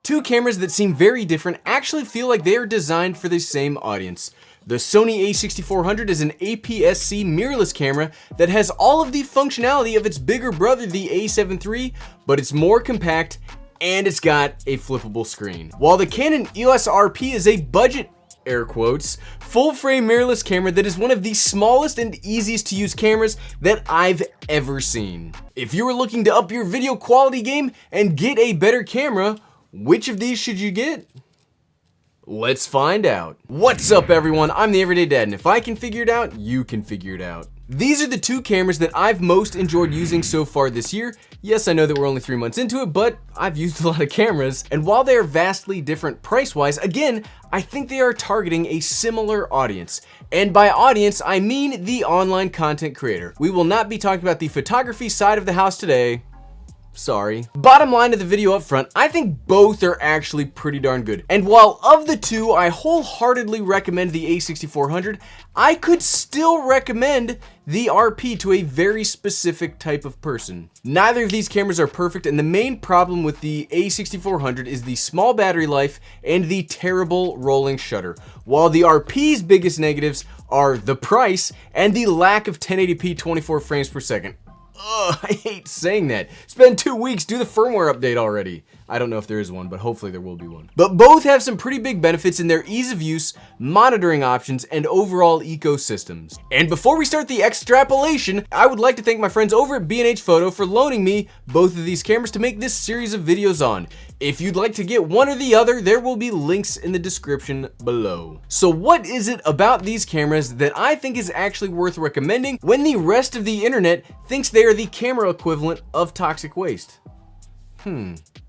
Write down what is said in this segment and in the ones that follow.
Two cameras that seem very different actually feel like they are designed for the same audience. The Sony A6400 is an APS-C mirrorless camera that has all of the functionality of its bigger brother, the A7 III, but it's more compact and it's got a flippable screen. While the Canon EOS RP is a budget, air quotes, full-frame mirrorless camera that is one of the smallest and easiest to use cameras that I've ever seen. If you are looking to up your video quality game and get a better camera, which of these should you get? Let's find out. What's up everyone, I'm the Everyday Dad, and if I can figure it out, you can figure it out. These are the two cameras that I've most enjoyed using so far this year. Yes, I know that we're only 3 months into it, but I've used a lot of cameras, and while they are vastly different price-wise, again, I think they are targeting a similar audience. And by audience, I mean the online content creator. We will not be talking about the photography side of the house today. Sorry. Bottom line of the video up front, I think both are actually pretty darn good. And while of the two, I wholeheartedly recommend the A6400, I could still recommend the RP to a very specific type of person. Neither of these cameras are perfect, and the main problem with the A6400 is the small battery life and the terrible rolling shutter, while the RP's biggest negatives are the price and the lack of 1080p 24 frames per second. Ugh, I hate saying that. It's been 2 weeks, do the firmware update already. I don't know if there is one, but hopefully there will be one. But both have some pretty big benefits in their ease of use, monitoring options, and overall ecosystems. And before we start the extrapolation, I would like to thank my friends over at B&H Photo for loaning me both of these cameras to make this series of videos on. If you'd like to get one or the other, there will be links in the description below. So what is it about these cameras that I think is actually worth recommending when the rest of the internet thinks they are the camera equivalent of toxic waste?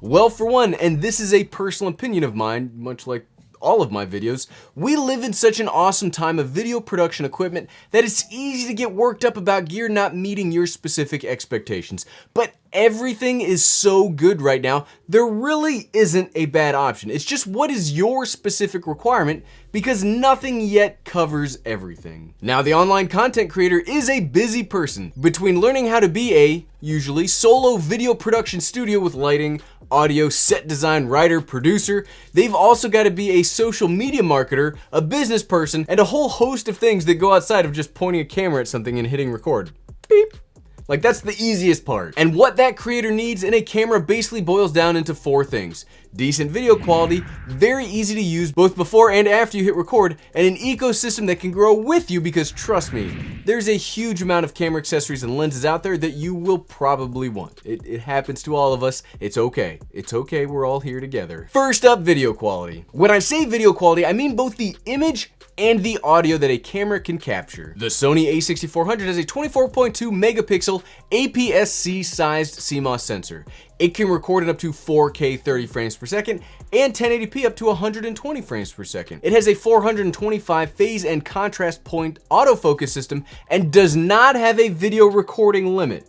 Well, for one, and this is a personal opinion of mine, much like all of my videos, we live in such an awesome time of video production equipment that it's easy to get worked up about gear not meeting your specific expectations. But everything is so good right now, there really isn't a bad option. It's just what is your specific requirement, because nothing yet covers everything. Now, the online content creator is a busy person. Between learning how to be a, usually, solo video production studio with lighting, audio, set design, writer, producer, they've also got to be a social media marketer, a business person, and a whole host of things that go outside of just pointing a camera at something and hitting record. Beep. Like, that's the easiest part. And what that creator needs in a camera basically boils down into 4 things. Decent video quality, very easy to use both before and after you hit record, and an ecosystem that can grow with you, because trust me, there's a huge amount of camera accessories and lenses out there that you will probably want. It happens to all of us. It's okay. It's okay, we're all here together. First up, video quality. When I say video quality, I mean both the image and the audio that a camera can capture. The Sony A6400 has a 24.2 megapixel APS-C sized CMOS sensor. It can record at up to 4K 30 frames per second and 1080p up to 120 frames per second. It has a 425 phase and contrast point autofocus system and does not have a video recording limit.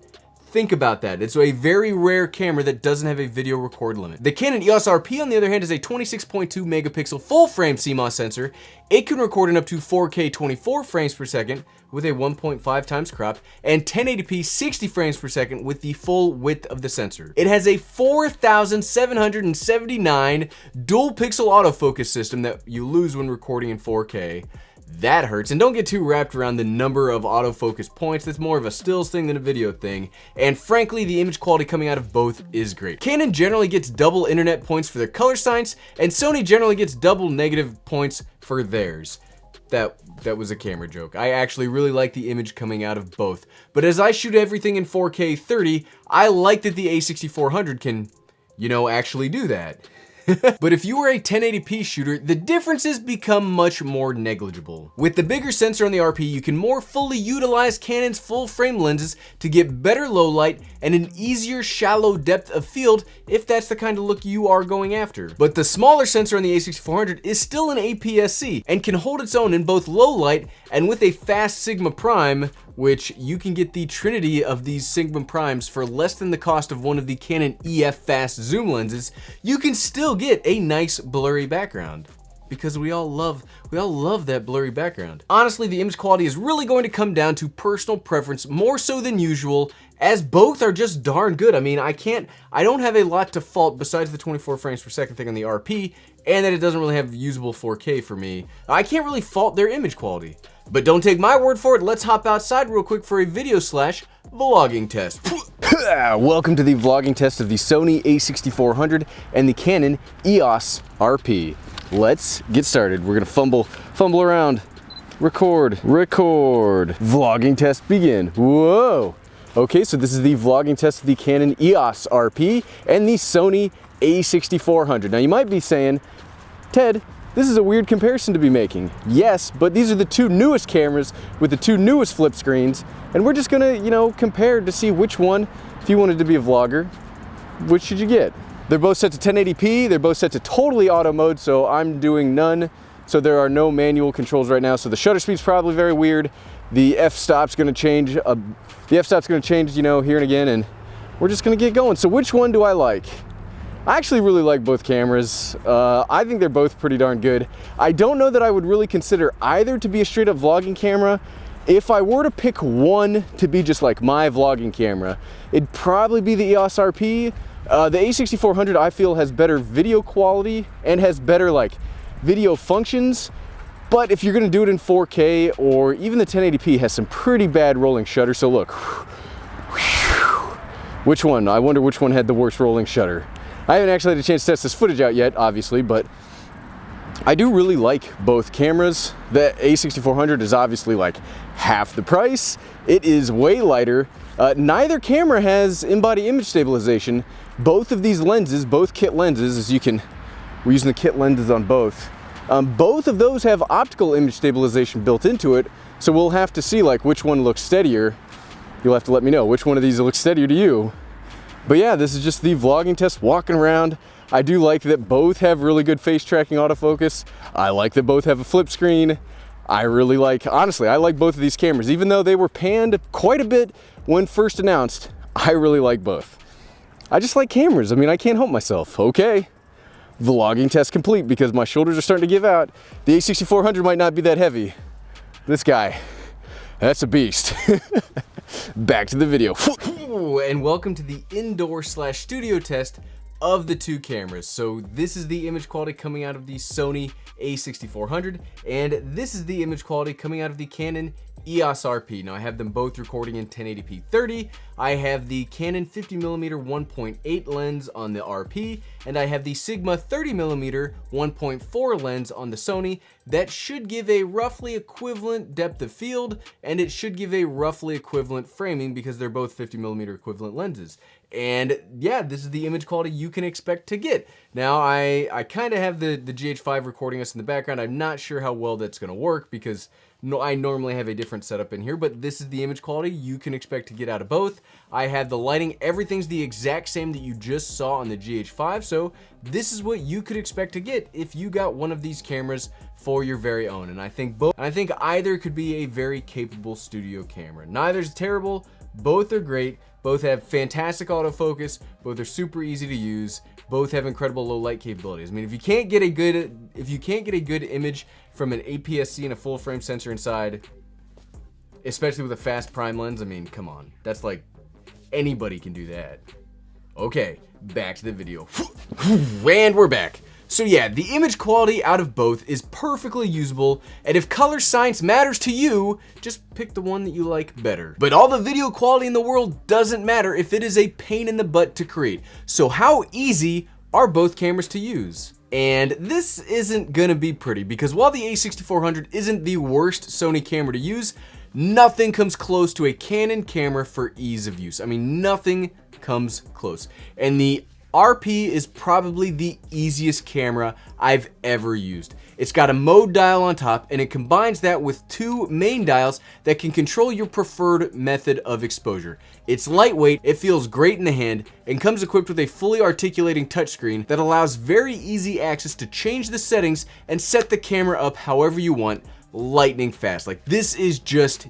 Think about that. It's a very rare camera that doesn't have a video record limit. The Canon EOS RP, on the other hand, is a 26.2 megapixel full frame CMOS sensor. It can record in up to 4K 24 frames per second with a 1.5 times crop and 1080p 60 frames per second with the full width of the sensor. It has a 4,779 dual pixel autofocus system that you lose when recording in 4K. That hurts, and don't get too wrapped around the number of autofocus points. That's more of a stills thing than a video thing, and frankly, the image quality coming out of both is great. Canon generally gets double internet points for their color science, and Sony generally gets double negative points for theirs. That was a camera joke. I actually really like the image coming out of both, but as I shoot everything in 4K 30, I like that the A6400 can, actually do that. But if you were a 1080p shooter, the differences become much more negligible. With the bigger sensor on the RP, you can more fully utilize Canon's full-frame lenses to get better low light and an easier shallow depth of field if that's the kind of look you are going after. But the smaller sensor on the A6400 is still an APS-C and can hold its own in both low light and with a fast Sigma Prime, which you can get the trinity of these Sigma Primes for less than the cost of one of the Canon EF fast zoom lenses. You can still get a nice blurry background. because we all love that blurry background. Honestly, the image quality is really going to come down to personal preference more so than usual, as both are just darn good. I mean, I don't have a lot to fault besides the 24 frames per second thing on the RP, and that it doesn't really have usable 4K for me. I can't really fault their image quality. But don't take my word for it, let's hop outside real quick for a video/vlogging test. Welcome to the vlogging test of the Sony A6400 and the Canon EOS RP. Let's get started. We're gonna fumble around, record, vlogging test begin. Whoa. Okay, so this is the vlogging test of the Canon EOS RP and the Sony A6400. Now you might be saying, Ted, this is a weird comparison to be making. Yes, but these are the two newest cameras with the two newest flip screens, and we're just gonna, compare to see which one, if you wanted to be a vlogger, which should you get? They're both set to 1080p, they're both set to totally auto mode, so I'm doing none, so there are no manual controls right now, so the shutter speed's probably very weird. The f-stop's gonna change, here and again, and we're just gonna get going. So which one do I like? I actually really like both cameras. I think they're both pretty darn good. I don't know that I would really consider either to be a straight up vlogging camera. If I were to pick one to be just like my vlogging camera, it'd probably be the EOS RP. The A6400 I feel has better video quality and has better video functions. But if you're gonna do it in 4K or even the 1080p has some pretty bad rolling shutter. So look, which one? I wonder which one had the worst rolling shutter. I haven't actually had a chance to test this footage out yet, obviously, but I do really like both cameras. The A6400 is obviously half the price. It is way lighter. Neither camera has in-body image stabilization. Both of these lenses, both kit lenses, we're using the kit lenses on both. Both of those have optical image stabilization built into it, so we'll have to see which one looks steadier. You'll have to let me know which one of these looks steadier to you. But yeah, this is just the vlogging test, walking around. I do like that both have really good face tracking autofocus. I like that both have a flip screen. Honestly, I like both of these cameras. Even though they were panned quite a bit when first announced, I really like both. I just like cameras. I mean, I can't help myself. Okay, vlogging test complete because my shoulders are starting to give out. The A6400 might not be that heavy. This guy, that's a beast. Back to the video. And welcome to the indoor/studio test of the two cameras. So this is the image quality coming out of the Sony A6400, and this is the image quality coming out of the Canon EOS RP. Now I have them both recording in 1080p 30. I have the Canon 50mm 1.8 lens on the RP, and I have the Sigma 30mm 1.4 lens on the Sony. That should give a roughly equivalent depth of field, and it should give a roughly equivalent framing because they're both 50mm equivalent lenses. And yeah, this is the image quality you can expect to get. Now I kind of have the GH5 recording us in the background. I'm not sure how well that's going to work because I normally have a different setup in here, but this is the image quality you can expect to get out of both. I have the lighting, everything's the exact same that you just saw on the GH5, so this is what you could expect to get if you got one of these cameras for your very own. And I think either could be a very capable studio camera. Neither's terrible, both are great, both have fantastic autofocus, both are super easy to use, both have incredible low light capabilities. I mean, if you can't get a good image from an APS-C and a full frame sensor inside, especially with a fast prime lens, I mean, come on. That's anybody can do that. Okay, back to the video. And we're back. So yeah, the image quality out of both is perfectly usable, and if color science matters to you, just pick the one that you like better. But all the video quality in the world doesn't matter if it is a pain in the butt to create. So how easy are both cameras to use? And this isn't gonna be pretty, because while the A6400 isn't the worst Sony camera to use, nothing comes close to a Canon camera for ease of use. I mean, nothing comes close. And the RP is probably the easiest camera I've ever used. It's got a mode dial on top, and it combines that with two main dials that can control your preferred method of exposure. It's lightweight, it feels great in the hand, and comes equipped with a fully articulating touchscreen that allows very easy access to change the settings and set the camera up however you want, lightning fast. This is just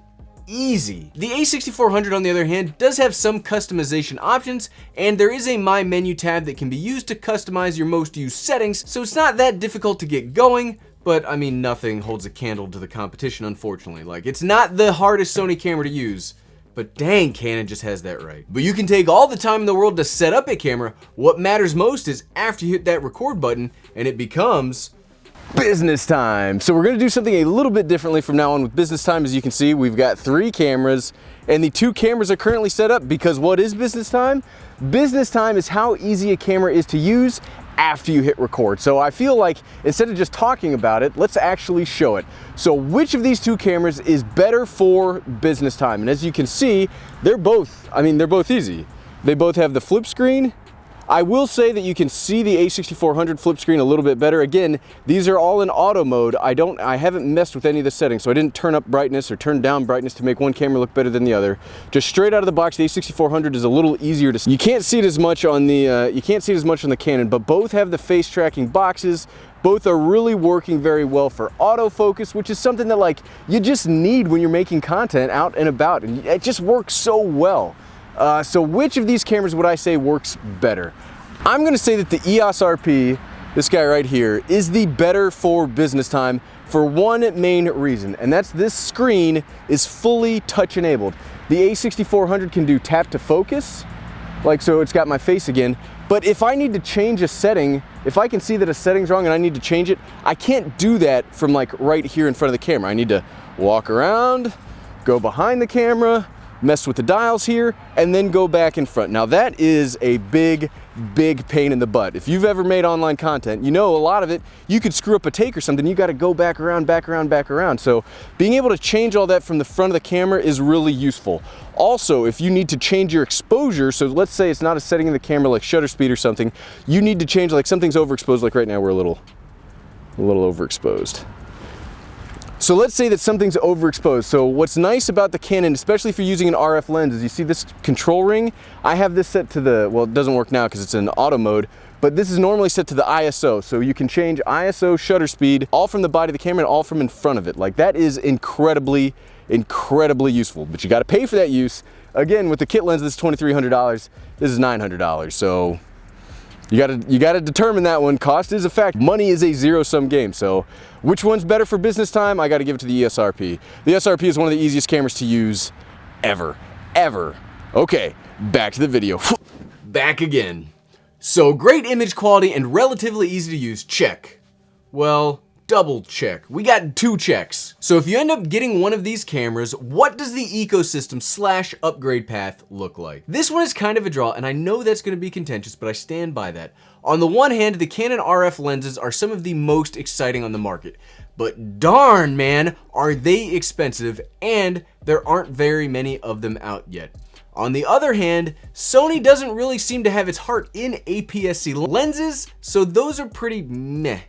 easy. The A6400 on the other hand does have some customization options, and there is a My Menu tab that can be used to customize your most used settings, so it's not that difficult to get going, But, I mean, nothing holds a candle to the competition, unfortunately. Like, it's not the hardest Sony camera to use, but dang, Canon just has that right. But you can take all the time in the world to set up a camera. What matters most is after you hit that record button, and it becomes business time. So we're gonna do something a little bit differently from now on with business time. As you can see, we've got 3 cameras, and the 2 cameras are currently set up because what is business time? Business time is how easy a camera is to use after you hit record. So I feel like instead of just talking about it, let's actually show it. So which of these 2 cameras is better for business time? And as you can see, they're both easy. They both have the flip screen. I will say that you can see the A6400 flip screen a little bit better. Again, these are all in auto mode. I haven't messed with any of the settings, so I didn't turn up brightness or turn down brightness to make one camera look better than the other. Just straight out of the box, the A6400 is a little easier to see. You can't see it as much on the Canon, but both have the face tracking boxes. Both are really working very well for autofocus, which is something that like you just need when you're making content out and about, and it just works so well. So which of these cameras would I say works better? I'm gonna say that the EOS RP, this guy right here, is the better for business time for one main reason, and that's this screen is fully touch enabled. The A6400 can do tap to focus, like so it's got my face again, but if I need to change a setting, if I can see that a setting's wrong and I need to change it, I can't do that from like right here in front of the camera. I need to walk around, go behind the camera, mess with the dials here, and then go back in front. Now that is a big pain in the butt. If you've ever made online content, you know a lot of it, you could screw up a take or something, you gotta go back around. So being able to change all that from the front of the camera is really useful. Also, if you need to change your exposure, so let's say it's not a setting in the camera like shutter speed or something, you need to change, like something's overexposed, like right now we're a little overexposed. So let's say that something's overexposed. So what's nice about the Canon, especially if you're using an RF lens, is you see this control ring? I have this set to the, well, it doesn't work now because it's in auto mode, but this is normally set to the ISO. So you can change ISO, shutter speed, all from the body of the camera and all from in front of it. Like that is incredibly useful, but you got to pay for that use. Again, with the kit lens, this is $2,300. This is $900. So you gotta determine that one. Cost is a fact. Money is a zero-sum game. So which one's better for business time? I gotta give it to the EOS RP. The EOS RP is one of the easiest cameras to use ever. Okay, back to the video. Back again. So great image quality and relatively easy to use, check. Well, double check. We got 2 checks. So if you end up getting one of these cameras, what does the ecosystem / upgrade path look like? This one is kind of a draw, and I know that's gonna be contentious, but I stand by that. On the one hand, the Canon RF lenses are some of the most exciting on the market, but darn man, are they expensive, and there aren't very many of them out yet. On the other hand, Sony doesn't really seem to have its heart in APS-C lenses, so those are pretty meh.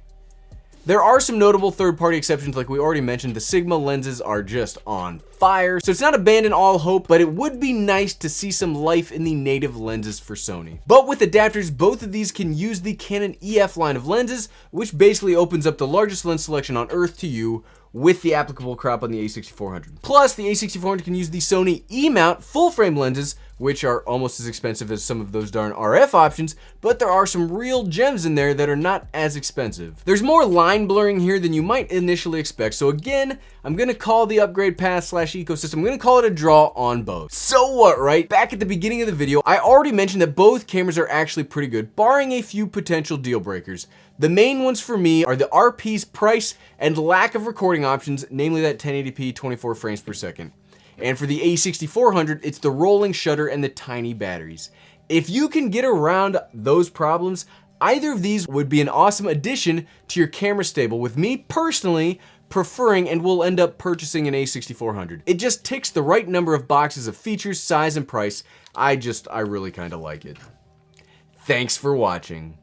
There are some notable third-party exceptions, like we already mentioned. The Sigma lenses are just on fire, so it's not abandon all hope, but it would be nice to see some life in the native lenses for Sony. But with adapters, both of these can use the Canon EF line of lenses, which basically opens up the largest lens selection on Earth to you with the applicable crop on the A6400. Plus, the A6400 can use the Sony E-mount full-frame lenses, which are almost as expensive as some of those darn RF options, but there are some real gems in there that are not as expensive. There's more line blurring here than you might initially expect, so again, I'm gonna call the upgrade path / ecosystem, I'm gonna call it a draw on both. So what, right? Back at the beginning of the video, I already mentioned that both cameras are actually pretty good, barring a few potential deal breakers. The main ones for me are the RP's price and lack of recording options, namely that 1080p 24 frames per second. And for the A6400, it's the rolling shutter and the tiny batteries. If you can get around those problems, either of these would be an awesome addition to your camera stable, with me personally preferring and will end up purchasing an A6400. It just ticks the right number of boxes of features, size, and price. I really kind of like it. Thanks for watching.